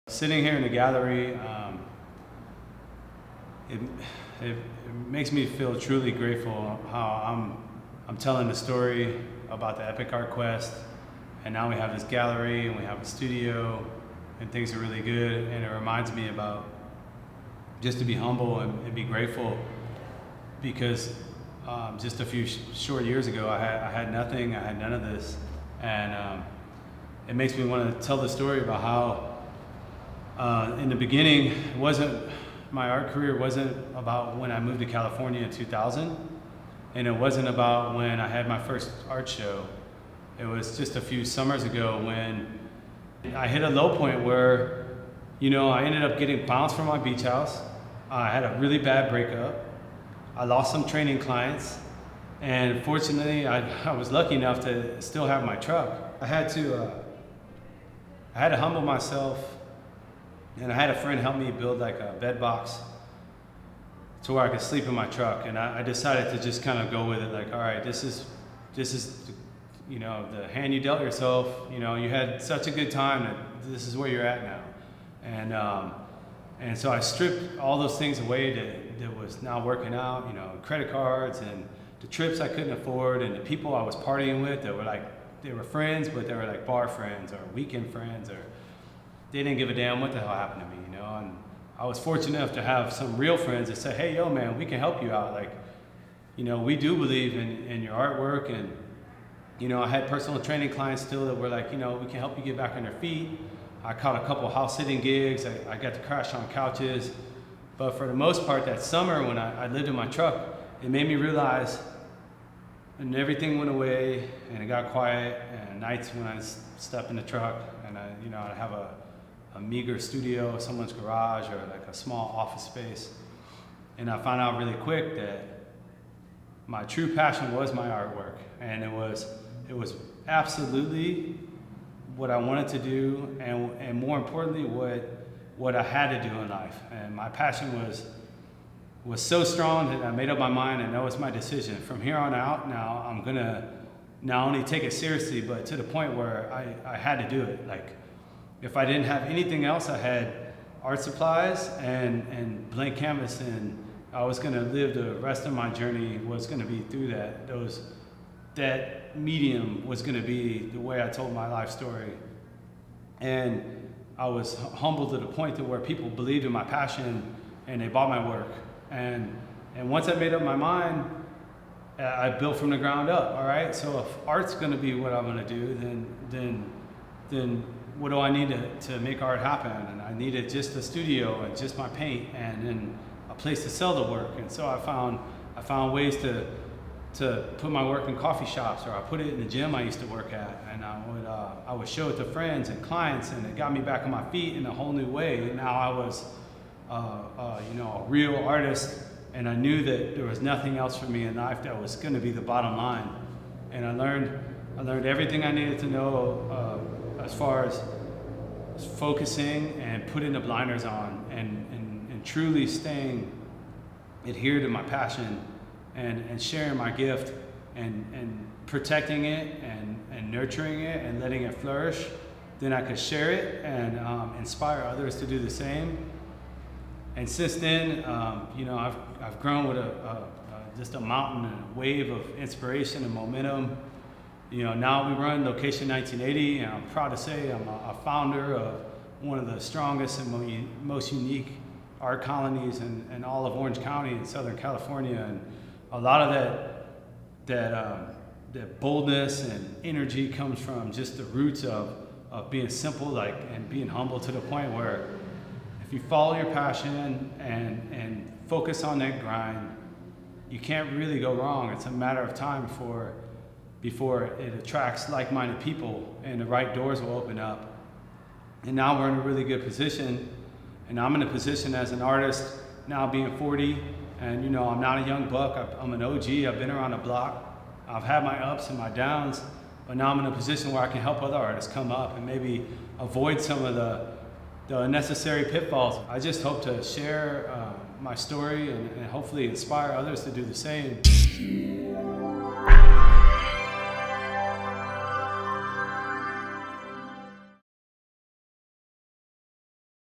Sitting here in the gallery, it, it makes me feel truly grateful how I'm telling the story about the Epic Art Quest, and now we have this gallery and we have a studio, and things are really good. And it reminds me about just to be humble and be grateful, because just a few short years ago I had nothing, I had none of this, and it makes me want to tell the story about how in the beginning, my art career wasn't about when I moved to California in 2000, and it wasn't about when I had my first art show. It was just a few summers ago when I hit a low point where, I ended up getting bounced from my beach house. I had a really bad breakup. I lost some training clients, and fortunately, I was lucky enough to still have my truck. I had to humble myself. And I had a friend help me build like a bed box to where I could sleep in my truck. And I decided to just kind of go with it. Like, all right, this is, the hand you dealt yourself. You had such a good time that this is where you're at now. And so I stripped all those things away that was now working out, credit cards and the trips I couldn't afford and the people I was partying with that were like, they were friends, but they were like bar friends or weekend friends, or they didn't give a damn what the hell happened to me, and I was fortunate enough to have some real friends that said, hey, yo, man, we can help you out. Like, we do believe in your artwork. And, I had personal training clients still that were like, we can help you get back on your feet. I caught a couple house sitting gigs. I got to crash on couches. But for the most part, that summer when I lived in my truck, it made me realize, and everything went away and it got quiet, and nights when I stepped in the truck and I'd have a meager studio, someone's garage, or like a small office space. And I found out really quick that my true passion was my artwork. And it was absolutely what I wanted to do, and more importantly, what I had to do in life. And my passion was so strong that I made up my mind, and that was my decision. From here on out, now I'm gonna not only take it seriously, but to the point where I had to do it. Like, if I didn't have anything else, I had art supplies and blank canvas, and I was going to live the rest of my journey was going to be through that. That medium was going to be the way I told my life story. And I was humbled to the point to where people believed in my passion and they bought my work. And once I made up my mind, I built from the ground up. All right, so if art's going to be what I'm going to do, then what do I need to make art happen? And I needed just a studio and just my paint and then a place to sell the work. And so I found ways to put my work in coffee shops, or I put it in the gym I used to work at, and I would show it to friends and clients, and it got me back on my feet in a whole new way. And now I was a real artist, and I knew that there was nothing else for me in life that was going to be the bottom line. And I learned everything I needed to know as far as focusing and putting the blinders on and truly staying adhered to my passion and sharing my gift and protecting it and nurturing it and letting it flourish. Then I could share it and inspire others to do the same. And since then, I've grown with just a mountain and a wave of inspiration and momentum. Now we run Location 1980, and I'm proud to say I'm a founder of one of the strongest and most unique art colonies in all of Orange County in Southern California. And a lot of that boldness and energy comes from just the roots of being simple, and being humble to the point where if you follow your passion and focus on that grind, you can't really go wrong. It's a matter of time before it attracts like-minded people and the right doors will open up. And now we're in a really good position, and I'm in a position as an artist now being 40, and I'm not a young buck. I'm an OG. I've been around the block. I've had my ups and my downs, but now I'm in a position where I can help other artists come up and maybe avoid some of the unnecessary pitfalls. I just hope to share my story and hopefully inspire others to do the same.